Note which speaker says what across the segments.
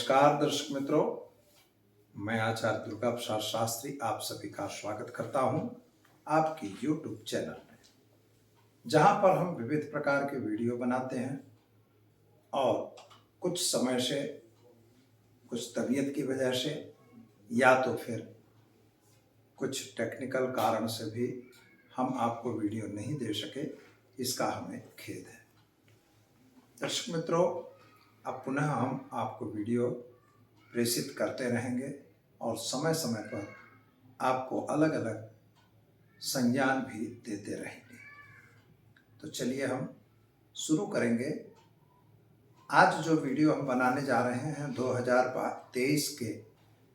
Speaker 1: नमस्कार दर्शक मित्रों, मैं आचार्य दुर्गा प्रसाद शास्त्री आप सभी का स्वागत करता हूं आपके YouTube चैनल में, जहां पर हम विविध प्रकार के वीडियो बनाते हैं और कुछ समय से, कुछ तबीयत की वजह से या तो फिर कुछ टेक्निकल कारण से भी हम आपको वीडियो नहीं दे सके, इसका हमें खेद है। दर्शक मित्रों, अब पुनः हम आपको वीडियो प्रेषित करते रहेंगे और समय समय पर आपको अलग अलग संज्ञान भी देते रहेंगे। तो चलिए हम शुरू करेंगे। आज जो वीडियो हम बनाने जा रहे हैं 2023 के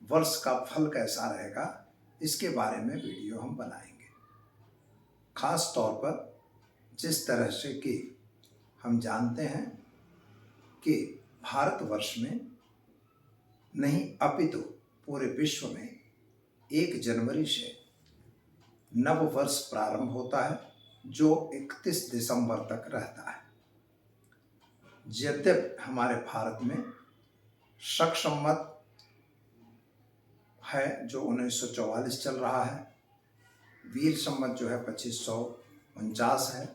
Speaker 1: वर्ष का फल कैसा रहेगा, इसके बारे में वीडियो हम बनाएंगे। खास तौर पर जिस तरह से कि हम जानते हैं कि भारतवर्ष में नहीं अपितु पूरे विश्व में 1 जनवरी से नव वर्ष प्रारंभ होता है, जो 31 दिसंबर तक रहता है। यद्यपि हमारे भारत में शक संवत है जो 1944 चल रहा है, वीर संवत जो है 2549 है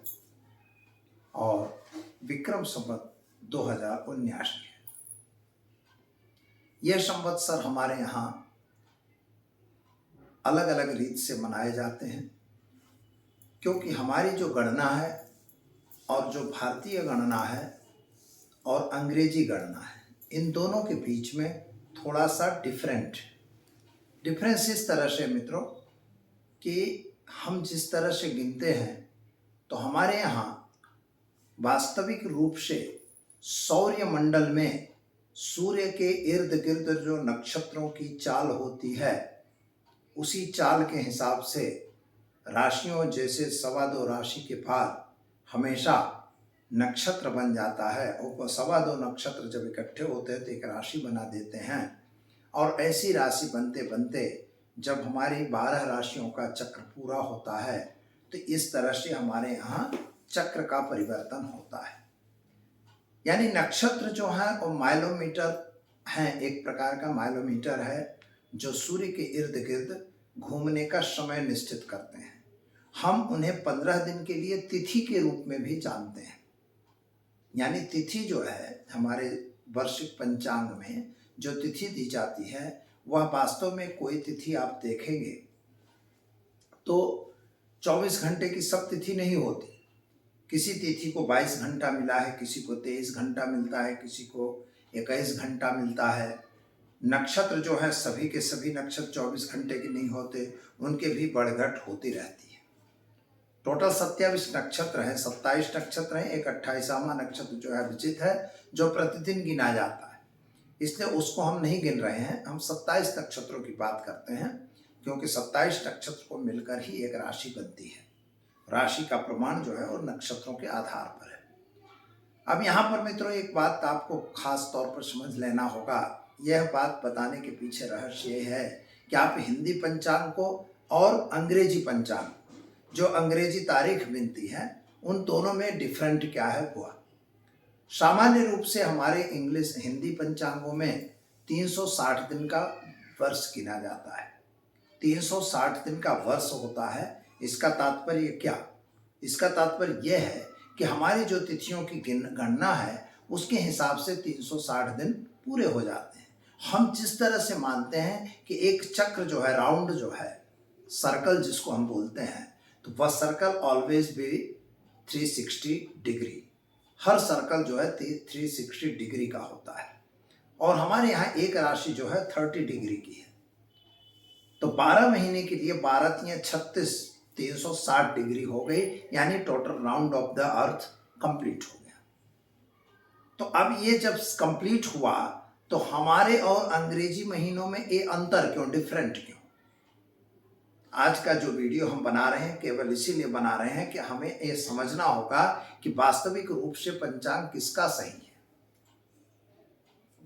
Speaker 1: और विक्रम संवत 2079 है। यह संवत्सर हमारे यहाँ अलग अलग रीत से मनाए जाते हैं, क्योंकि हमारी जो गणना है और जो भारतीय गणना है और अंग्रेजी गणना है, इन दोनों के बीच में थोड़ा सा डिफरेंस इस तरह से मित्रों कि हम जिस तरह से गिनते हैं तो हमारे यहाँ वास्तविक रूप से सौर्य मंडल में सूर्य के इर्द गिर्द जो नक्षत्रों की चाल होती है, उसी चाल के हिसाब से राशियों जैसे 2.25 राशि के बाद हमेशा नक्षत्र बन जाता है और 2.25 नक्षत्र जब इकट्ठे होते हैं तो एक राशि बना देते हैं। और ऐसी राशि बनते बनते जब हमारी 12 राशियों का चक्र पूरा होता है तो इस तरह से हमारे यहाँ चक्र का परिवर्तन होता है। यानी नक्षत्र जो है वो माइलोमीटर हैं, एक प्रकार का माइलोमीटर है जो सूर्य के इर्द गिर्द घूमने का समय निश्चित करते हैं। हम उन्हें 15 दिन के लिए तिथि के रूप में भी जानते हैं। यानी तिथि जो है हमारे वार्षिक पंचांग में जो तिथि दी जाती है वह वास्तव में कोई तिथि आप देखेंगे तो 24 घंटे की सब तिथि नहीं होती। किसी तिथि को 22 घंटा मिला है, किसी को 23 घंटा मिलता है, किसी को 21 घंटा मिलता है। नक्षत्र जो है सभी के सभी नक्षत्र 24 घंटे के नहीं होते, उनके भी बढ़घट होती रहती है। टोटल 27 नक्षत्र हैं, 27 नक्षत्र हैं। एक 28वां नक्षत्र जो है विचित है, जो प्रतिदिन गिना जाता है, इसलिए उसको हम नहीं गिन रहे हैं। हम 27 नक्षत्रों की बात करते हैं, क्योंकि 27 नक्षत्र को मिलकर ही एक राशि बनती है। राशि का प्रमाण जो है और नक्षत्रों के आधार पर है। अब यहाँ पर मित्रों एक बात आपको खास तौर पर समझ लेना होगा। यह बात बताने के पीछे रहस्य ये है कि आप हिंदी पंचांग को और अंग्रेजी पंचांग, जो अंग्रेजी तारीख मिलती है, उन दोनों में डिफरेंट क्या है हुआ। सामान्य रूप से हमारे हिंदी पंचांगों में 360 दिन का वर्ष गिना जाता है। 360 दिन का वर्ष होता है। इसका तात्पर्य क्या? इसका तात्पर्य यह है कि हमारी जो तिथियों की गणना है उसके हिसाब से 360 दिन पूरे हो जाते हैं। हम जिस तरह से मानते हैं कि एक चक्र जो है, राउंड जो है, सर्कल जिसको हम बोलते हैं, तो वह circle always be 360 degree. Her circle जो है 360 डिग्री का होता है और हमारे यहाँ एक राशि जो है 30 डिग्री की है। तो 12 महीने के लिए 12 36 360 डिग्री हो गई, यानी total round of the earth complete हो गया। तो अब ये जब कंप्लीट हुआ तो हमारे और अंग्रेजी महीनों में ये अंतर क्यों, डिफरेंट क्यों? आज का जो वीडियो हम बना रहे हैं केवल इसीलिए बना रहे हैं कि हमें ये समझना होगा कि वास्तविक रूप से पंचांग किसका सही है।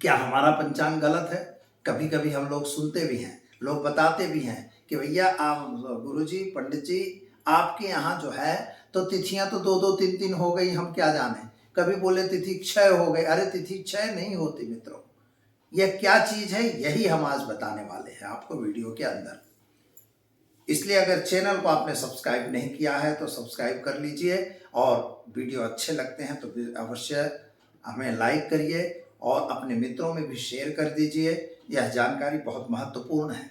Speaker 1: क्या हमारा पंचांग गलत है? कभी कभी हम लोग सुनते भी हैं, लोग बताते भी हैं कि भैया आप गुरुजी, पंडित जी, आपके यहाँ जो है तो तिथियां तो 2-2 3-3 हो गई, हम क्या जाने। कभी बोले तिथि क्षय हो गई। अरे तिथि क्षय नहीं होती मित्रों, यह क्या चीज है, यही हम आज बताने वाले हैं आपको वीडियो के अंदर। इसलिए अगर चैनल को आपने सब्सक्राइब नहीं किया है तो सब्सक्राइब कर लीजिए, और वीडियो अच्छे लगते हैं तो अवश्य हमें लाइक करिए और अपने मित्रों में भी शेयर कर दीजिए। यह जानकारी बहुत महत्वपूर्ण है।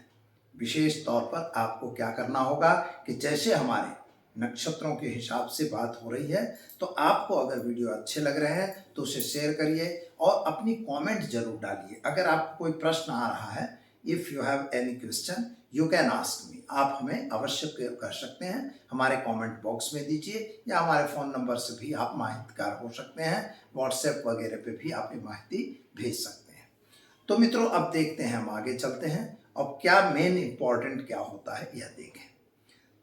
Speaker 1: विशेष तौर पर आपको क्या करना होगा कि जैसे हमारे नक्षत्रों के हिसाब से बात हो रही है, तो आपको अगर वीडियो अच्छे लग रहे हैं तो उसे शेयर करिए और अपनी कमेंट जरूर डालिए। अगर आपको कोई प्रश्न आ रहा है, if you have any question you can ask me, आप हमें अवश्य कर सकते हैं, हमारे कमेंट बॉक्स में दीजिए, या हमारे फ़ोन नंबर से भी आप माहितगार हो सकते हैं। व्हाट्सएप वगैरह पे भी आप ये माहिती भेज सकते हैं। तो मित्रों, अब देखते हैं, हम आगे चलते हैं। अब क्या मेन इंपॉर्टेंट क्या होता है यह देखें।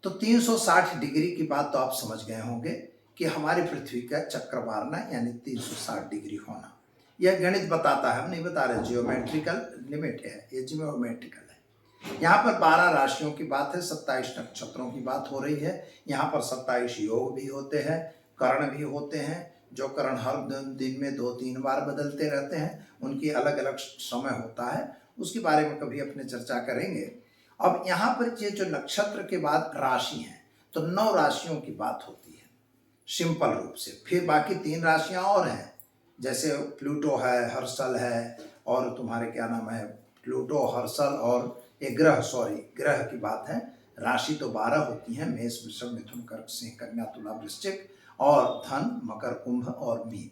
Speaker 1: तो 360 डिग्री की बात तो आप समझ गए होंगे कि हमारी पृथ्वी का चक्कर मारना यानी 360 डिग्री होना। यह गणित बताता है, हम नहीं बता रहे, जियोमेट्रिकल लिमिट है, ये जियोमेट्रिकल है। यहाँ पर 12 राशियों की बात है, 27 नक्षत्रों की बात हो रही है। यहाँ पर 27 योग भी होते हैं, कर्ण भी होते हैं, जो कर्ण हर दिन में 2-3 बार बदलते रहते हैं, उनकी अलग अलग समय होता है, उसके बारे में कभी अपने चर्चा करेंगे। अब यहाँ पर ये जो नक्षत्र के बाद राशि है, तो 9 राशियों की बात होती है सिंपल रूप से। फिर बाकी 3 राशियां और हैं, जैसे प्लूटो है, हर्षल है, और तुम्हारे क्या नाम है, प्लूटो, हर्षल और एक ग्रह, ग्रह की बात है। राशि तो 12 होती हैं, मेष, वृषभ, मिथुन, कर्क, सिंह, कन्या, तुला, वृश्चिक, और धन, मकर, कुंभ और मीन।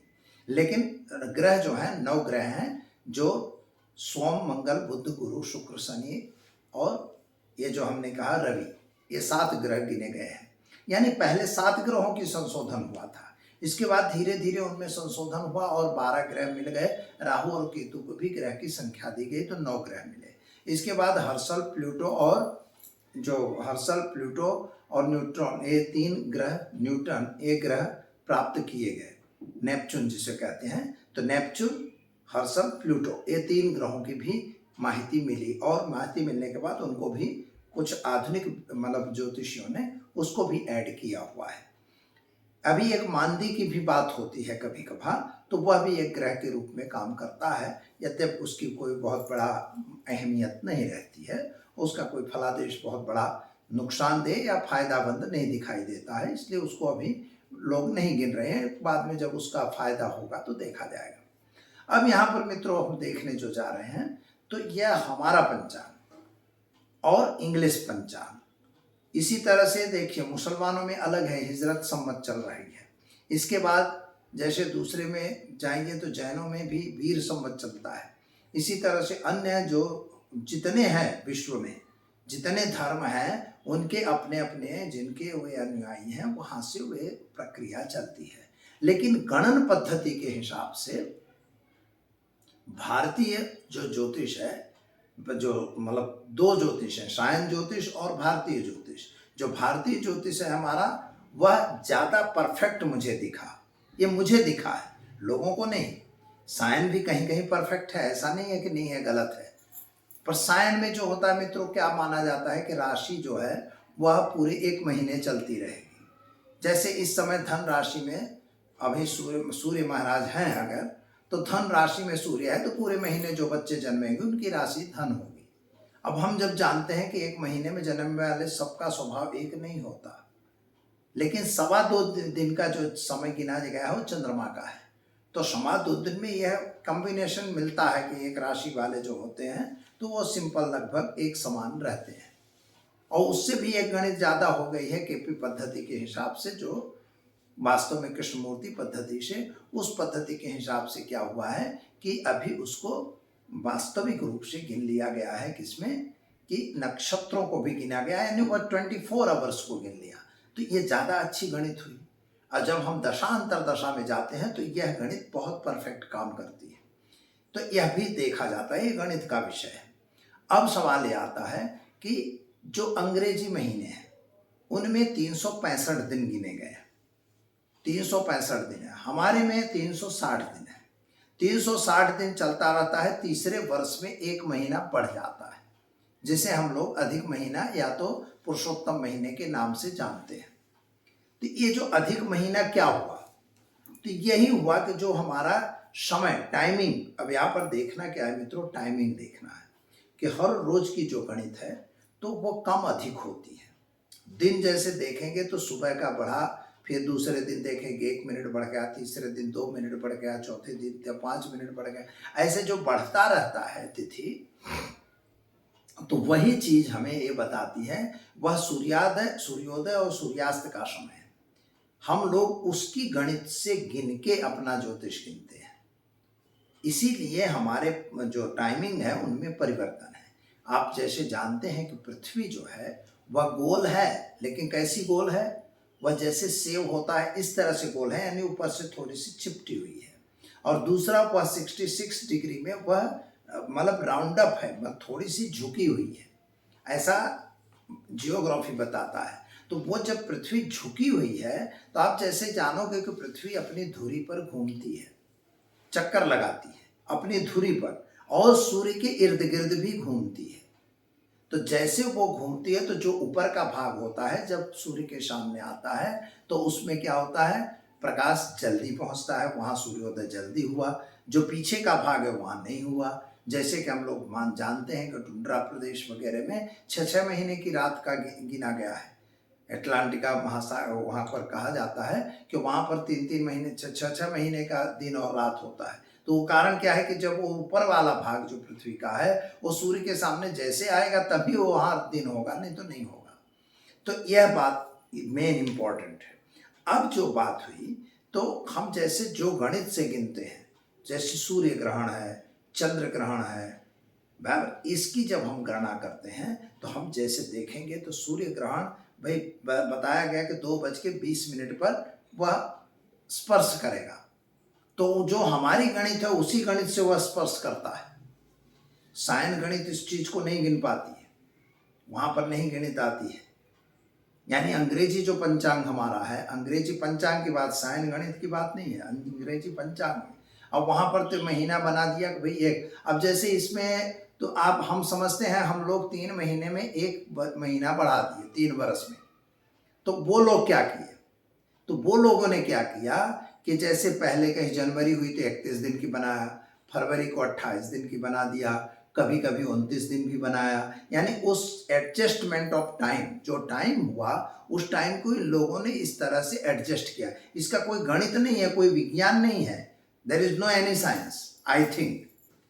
Speaker 1: लेकिन ग्रह जो है 9 ग्रह हैं, जो सोम, मंगल, बुध, गुरु, शुक्र, शनि और ये जो हमने कहा रवि, ये 7 ग्रह गिने गए हैं। यानी पहले 7 ग्रहों की संशोधन हुआ था, इसके बाद धीरे धीरे उनमें संशोधन हुआ और 12 ग्रह मिल गए। राहु और केतु को भी ग्रह की संख्या दी गई तो 9 ग्रह मिले। इसके बाद हर्षल, प्लूटो और न्यूट्रॉन, ये 3 ग्रह, न्यूटन, एक ग्रह प्राप्त किए गए, नेपच्यून जिसे कहते हैं। तो नेपच्यून, हर्षल, प्लूटो, ये 3 ग्रहों की भी माहिती मिली, और माहिती मिलने के बाद उनको भी कुछ आधुनिक मतलब ज्योतिषियों ने उसको भी ऐड किया हुआ है। अभी एक मानदी की भी बात होती है कभी कभार, तो वह भी एक ग्रह के रूप में काम करता है, यद्यपि उसकी कोई बहुत बड़ा अहमियत नहीं रहती है, उसका कोई फलादेश बहुत बड़ा नुकसानदेह या फायदामंद नहीं दिखाई देता है, इसलिए उसको अभी लोग नहीं गिन रहे हैं। बाद में जब उसका फायदा होगा तो देखा जाएगा। अब यहाँ पर मित्रों हम देखने जो जा रहे हैं, तो यह हमारा पंचांग और इंग्लिश पंचांग। इसी तरह से देखिए, मुसलमानों में अलग है, हिजरत सम्मत चल रही है। इसके बाद जैसे दूसरे में जाएंगे तो जैनों में भी वीर सम्मत चलता है। इसी तरह से अन्य जो जितने हैं विश्व में, जितने धर्म हैं, उनके अपने अपने जिनके वे अनुयायी हैं, वहाँ से वे प्रक्रिया चलती है। लेकिन गणन पद्धति के हिसाब से भारतीय जो ज्योतिष है, जो मतलब 2 ज्योतिष है, सायन ज्योतिष और भारतीय ज्योतिष। जो भारतीय ज्योतिष है हमारा, वह ज़्यादा परफेक्ट मुझे दिखा। ये मुझे दिखा है, लोगों को नहीं। सायन भी कहीं कहीं परफेक्ट है, ऐसा नहीं है कि नहीं है, गलत है। पर सायन में जो होता है मित्रों, क्या माना जाता है कि राशि जो है वह पूरे 1 महीने चलती रहेगी। जैसे इस समय धन राशि में अभी सूर्य महाराज हैं, अगर तो धन राशि में सूर्य है, तो पूरे महीने जो बच्चे जन्मेंगे उनकी राशि धन होगी। अब हम जब जानते हैं कि 1 महीने में जन्मने वाले सबका स्वभाव एक नहीं होता, लेकिन 2.25 दिन का जो समय गिना गया है वो चंद्रमा का है। तो 2.25 दिन में यह कॉम्बिनेशन मिलता है कि एक राशि वाले जो होते हैं तो वो सिंपल लगभग एक समान रहते हैं। और उससे भी एक गणित ज़्यादा हो गई है केपी पद्धति के हिसाब से, जो वास्तव में कृष्णमूर्ति पद्धति से, उस पद्धति के हिसाब से क्या हुआ है कि अभी उसको वास्तविक रूप से गिन लिया गया है, किसमें कि नक्षत्रों को भी गिना गया, यानी वो 24 आवर्स को गिन लिया। तो ये ज़्यादा अच्छी गणित हुई। और जब हम दशांतर दशा में जाते हैं तो यह गणित बहुत परफेक्ट काम करती है। तो यह भी देखा जाता है, ये गणित का विषय है। अब सवाल ये आता है कि जो अंग्रेजी महीने हैं उनमें 365 दिन गिने गए हैं, 365 दिन है, हमारे में 360 दिन है। 360 दिन चलता रहता है, तीसरे वर्ष में 1 महीना बढ़ जाता है, जिसे हम लोग अधिक महीना या तो पुरुषोत्तम महीने के नाम से जानते हैं। तो ये जो अधिक महीना क्या हुआ, तो यही हुआ कि जो हमारा समय, टाइमिंग, अब यहाँ पर देखना क्या है मित्रों, टाइमिंग देखना है कि हर रोज की जो गणित है तो वो कम अधिक होती है। दिन जैसे देखेंगे तो सुबह का बढ़ा, फिर दूसरे दिन देखेंगे 1 मिनट बढ़ गया, तीसरे दिन 2 मिनट बढ़ गया, चौथे दिन 5 मिनट बढ़ गया, ऐसे जो बढ़ता रहता है तिथि, तो वही चीज हमें ये बताती है वह सूर्योदय और सूर्यास्त का समय है। हम लोग उसकी गणित से गिन के अपना ज्योतिष गिनते हैं, इसीलिए हमारे जो टाइमिंग है उनमें परिवर्तन है। आप जैसे जानते हैं कि पृथ्वी जो है वह गोल है, लेकिन कैसी गोल है, वह जैसे सेव होता है इस तरह से गोल है, यानी ऊपर से थोड़ी सी चिपटी हुई है, और दूसरा वह 66 डिग्री में वह मतलब राउंड अप है, मतलब थोड़ी सी झुकी हुई है, ऐसा जियोग्राफी बताता है। तो वो जब पृथ्वी झुकी हुई है तो आप जैसे जानोगे कि पृथ्वी अपनी धुरी पर घूमती है, चक्कर लगाती है अपनी धुरी पर, और सूर्य के इर्द गिर्द भी घूमती है। तो जैसे वो घूमती है तो जो ऊपर का भाग होता है जब सूर्य के सामने आता है तो उसमें क्या होता है, प्रकाश जल्दी पहुंचता है, वहां सूर्योदय जल्दी हुआ। जो पीछे का भाग है वहां नहीं हुआ। जैसे कि हम लोग जानते हैं कि टुंड्रा प्रदेश वगैरह में 6-6 महीने की रात का गिना गया है। एटलांटिका महासागर वहाँ पर कहा जाता है कि वहाँ पर 3-3 महीने 6-6 महीने का दिन और रात होता है। तो वो कारण क्या है कि जब वो ऊपर वाला भाग जो पृथ्वी का है वो सूर्य के सामने जैसे आएगा तभी वो वहाँ दिन होगा, नहीं तो नहीं होगा। तो यह बात मेन इम्पॉर्टेंट है। अब जो बात हुई तो हम जैसे जो गणित से गिनते हैं, जैसे सूर्य ग्रहण है, चंद्र ग्रहण है, इसकी जब हम गणना करते हैं तो हम जैसे देखेंगे तो सूर्य ग्रहण भाई बताया गया कि 2:20 पर वह स्पर्श करेगा, तो जो हमारी गणित है उसी गणित से वह स्पर्श करता है। सायन गणित इस चीज को नहीं गिन पाती है, वहां पर नहीं गणित आती है। यानी अंग्रेजी जो पंचांग हमारा है, अंग्रेजी पंचांग की बात, सायन गणित की बात नहीं है, अंग्रेजी पंचांग में। अब वहां पर तो महीना बना दिया कि भाई एक, अब जैसे इसमें तो आप हम समझते हैं हम लोग 3 महीने में 1 महीना बढ़ा दिए 3 वर्ष में। तो वो लोग क्या किए, तो वो लोगों ने क्या किया कि जैसे पहले कहीं जनवरी हुई तो 31 दिन की बनाया, फरवरी को 28 दिन की बना दिया, कभी कभी 29 दिन भी बनाया। यानी उस एडजस्टमेंट ऑफ टाइम, जो टाइम हुआ उस टाइम को लोगों ने इस तरह से एडजस्ट किया। इसका कोई गणित नहीं है, कोई विज्ञान नहीं है, there is no any science I think.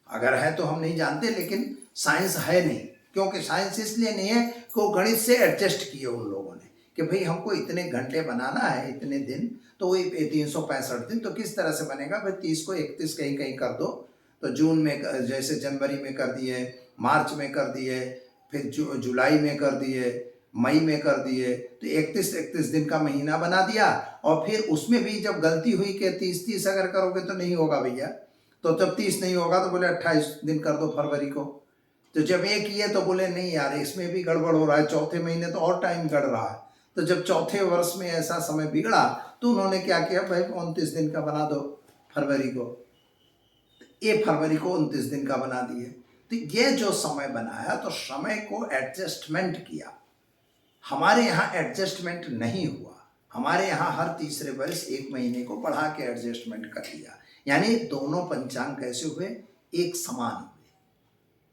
Speaker 1: अगर है तो हम नहीं जानते, लेकिन साइंस है नहीं। क्योंकि साइंस इसलिए नहीं है कि वो गणित से एडजस्ट किए उन लोगों ने कि भाई हमको इतने घंटे बनाना है, इतने दिन, तो वही 365 दिन, तो किस तरह से बनेगा भाई, 30 को 31 कहीं कहीं कर दो, तो जून में जैसे जनवरी में कर दिए, मार्च में कर दिए, फिर जुलाई में कर दिए, मई में कर दिए, तो 31 दिन का महीना बना दिया। और फिर उसमें भी जब गलती हुई कि 30 अगर करोगे तो नहीं होगा भैया, तो जब 30 नहीं होगा तो बोले 28 दिन कर दो फरवरी को। तो जब ये किए तो बोले नहीं यार इसमें भी गड़बड़ हो रहा है, चौथे महीने तो और टाइम गड़ रहा है। तो जब चौथे वर्ष में ऐसा समय बिगड़ा तो उन्होंने क्या किया, भाई 29 दिन का बना दो फरवरी को, ये फरवरी को 29 दिन का बना दिए। तो ये जो समय बनाया तो समय को एडजस्टमेंट किया। हमारे यहाँ एडजस्टमेंट नहीं हुआ, हमारे यहाँ हर तीसरे वर्ष 1 महीने को बढ़ा के एडजस्टमेंट कर दिया। यानी दोनों पंचांग कैसे हुए, एक समान हुए।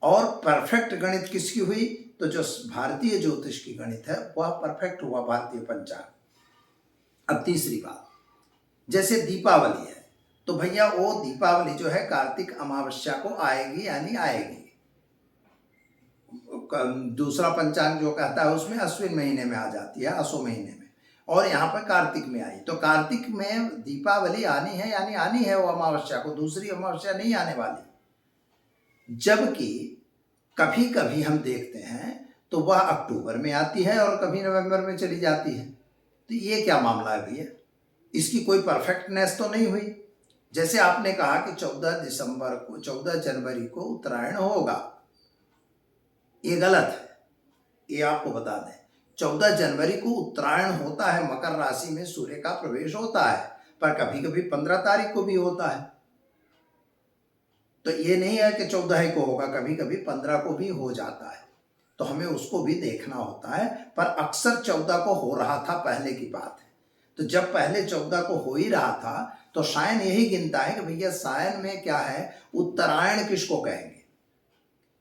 Speaker 1: और परफेक्ट गणित किसकी हुई, तो जो भारतीय ज्योतिष की गणित है वह परफेक्ट हुआ, भारतीय पंचांग। अब तीसरी बात, जैसे दीपावली है तो भैया वो दीपावली जो है कार्तिक अमावस्या को आएगी, यानी आएगी। दूसरा पंचांग जो कहता है उसमें अश्विन महीने में आ जाती है, असो महीने में, और यहाँ पर कार्तिक में आई। तो कार्तिक में दीपावली आनी है, यानी आनी है वो अमावस्या को, दूसरी अमावस्या नहीं आने वाली। जबकि कभी कभी हम देखते हैं तो वह अक्टूबर में आती है और कभी नवंबर में चली जाती है। तो ये क्या मामला है भैया, इसकी कोई परफेक्टनेस तो नहीं हुई। जैसे आपने कहा कि 14 जनवरी को उत्तरायण होगा, ये गलत है, ये आपको बता दें। 14 जनवरी को उत्तरायण होता है, मकर राशि में सूर्य का प्रवेश होता है, पर कभी कभी 15 तारीख को भी होता है। तो ये नहीं है कि 14 को होगा, कभी कभी 15 को भी हो जाता है, तो हमें उसको भी देखना होता है। पर अक्सर 14 को हो रहा था, पहले की बात है। तो जब पहले 14 को हो ही रहा था तो सायन यही गिनता है कि भैया सायन में क्या है, उत्तरायण किसको कहेंगे।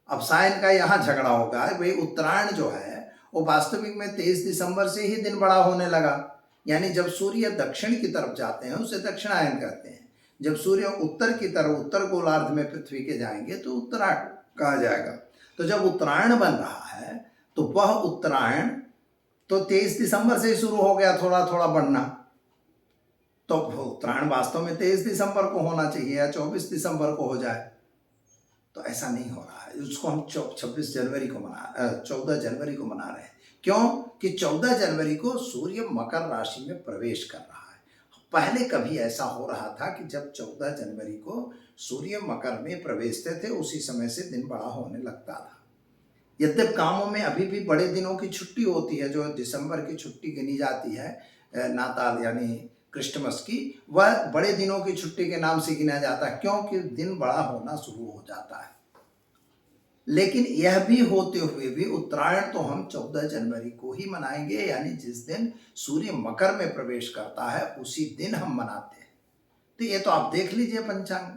Speaker 1: अब सायन का यहाँ झगड़ा होगा, भाई उत्तरायण जो है वो वास्तविक में 23 दिसंबर से ही दिन बड़ा होने लगा, यानी जब सूर्य दक्षिण की तरफ जाते हैं उसे दक्षिणायन कहते हैं, जब सूर्य उत्तर की तरफ उत्तर गोलार्ध में पृथ्वी के जाएंगे तो उत्तरायण कहा जाएगा। तो जब उत्तरायण बन रहा है तो वह उत्तरायण तो 23 दिसंबर से ही शुरू हो गया थोड़ा थोड़ा बढ़ना, तो उत्तरायण वास्तव में 23 दिसंबर को होना चाहिए या 24 दिसंबर को हो जाए, तो ऐसा नहीं हो रहा है। उसको हम 26 जनवरी को 14 जनवरी को मना रहे हैं। क्यों कि 14 जनवरी को सूर्य मकर राशि में प्रवेश कर रहा है। पहले कभी ऐसा हो रहा था कि जब 14 जनवरी को सूर्य मकर में प्रवेशते थे उसी समय से दिन बड़ा होने लगता था। यद्यप कामों में अभी भी बड़े दिनों की छुट्टी होती है, जो दिसंबर की छुट्टी गिनी जाती है, नाताल यानी क्रिसमस की, वह बड़े दिनों की छुट्टी के नाम से गिना जाता है क्योंकि दिन बड़ा होना शुरू हो जाता है। लेकिन यह भी होते हुए भी उत्तरायण तो हम 14 जनवरी को ही मनाएंगे, यानी जिस दिन सूर्य मकर में प्रवेश करता है उसी दिन हम मनाते हैं। तो ये तो आप देख लीजिए पंचांग,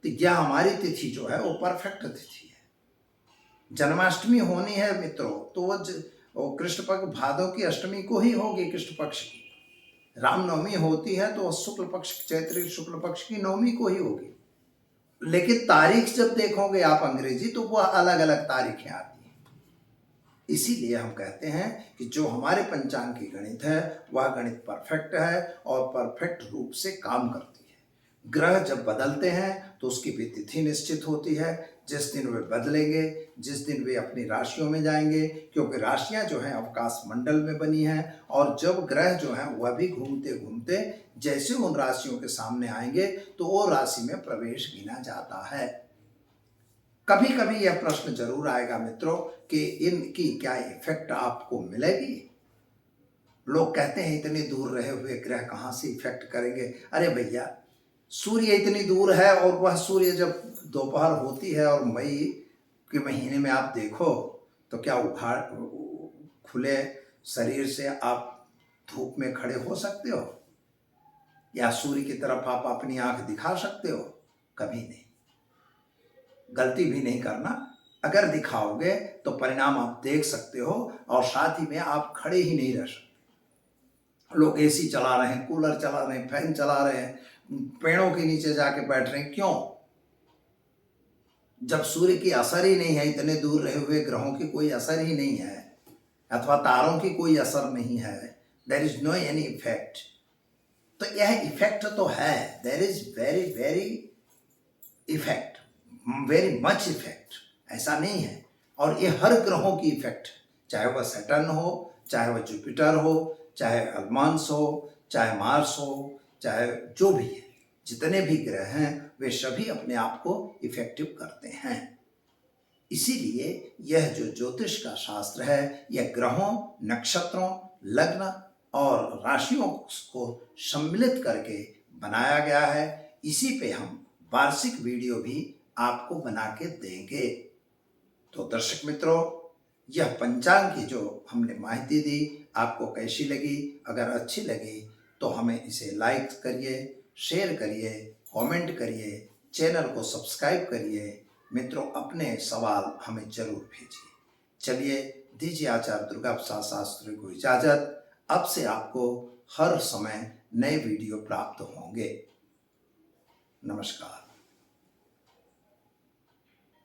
Speaker 1: तो यह हमारी तिथि जो है वो परफेक्ट तिथि है। जन्माष्टमी होनी है मित्रों तो वो कृष्ण पक्ष भादों की अष्टमी को ही होगी, कृष्ण पक्ष की। रामनवमी होती है तो शुक्ल पक्ष चैत्र शुक्ल पक्ष की नवमी को ही होगी। लेकिन तारीख जब देखोगे आप अंग्रेजी तो वह अलग अलग तारीखें आती हैं। इसीलिए हम कहते हैं कि जो हमारे पंचांग की गणित है वह गणित परफेक्ट है और परफेक्ट रूप से काम करती है। ग्रह जब बदलते हैं तो उसकी भी तिथि निश्चित होती है, जिस दिन वे बदलेंगे, जिस दिन वे अपनी राशियों में जाएंगे, क्योंकि राशियां जो हैं अवकाश मंडल में बनी हैं, और जब ग्रह जो हैं वह भी घूमते घूमते जैसे उन राशियों के सामने आएंगे तो वो राशि में प्रवेश गिना जाता है। कभी कभी यह प्रश्न जरूर आएगा मित्रों कि इनकी क्या इफेक्ट आपको मिलेगी। लोग कहते हैं इतने दूर रहे हुए ग्रह कहाँ से इफेक्ट करेंगे। अरे भैया, सूर्य इतनी दूर है और वह सूर्य जब दोपहर होती है और मई के महीने में आप देखो तो क्या उघाड़ खुले शरीर से आप धूप में खड़े हो सकते हो या सूर्य की तरफ आप अपनी आंख दिखा सकते हो? कभी नहीं। गलती भी नहीं करना, अगर दिखाओगे तो परिणाम आप देख सकते हो और साथ ही में आप खड़े ही नहीं रह सकते। लोग एसी चला रहे हैं, कूलर चला रहे हैं, फैन चला रहे हैं, पेड़ों के नीचे जाके बैठ रहे हैं। क्यों? जब सूर्य की असर ही नहीं है, इतने दूर रहे हुए ग्रहों की कोई असर ही नहीं है अथवा तारों की कोई असर नहीं है, there is no any effect. तो यह इफेक्ट तो है, there is very very effect, very much effect, ऐसा नहीं है। और ये हर ग्रहों की इफेक्ट, चाहे वह सैटर्न हो, चाहे वह जुपिटर हो, चाहे अल्मांस हो, चाहे मार्स हो, चाहे जो भी है, जितने भी ग्रह हैं वे सभी अपने आप को इफेक्टिव करते हैं। इसीलिए यह जो ज्योतिष का शास्त्र है यह ग्रहों, नक्षत्रों, लग्न और राशियों को सम्मिलित करके बनाया गया है। इसी पे हम वार्षिक वीडियो भी आपको बना के देंगे। तो दर्शक मित्रों, यह पंचांग की जो हमने माहिती दी आपको कैसी लगी? अगर अच्छी लगी तो हमें इसे लाइक करिए, शेयर करिए, कमेंट करिए, चैनल को सब्सक्राइब करिए। मित्रों, अपने सवाल हमें जरूर भेजिए। चलिए, दीजिए आचार्य दुर्गा प्रसाद शास्त्री को इजाजत। अब से आपको हर समय नए वीडियो प्राप्त होंगे। नमस्कार।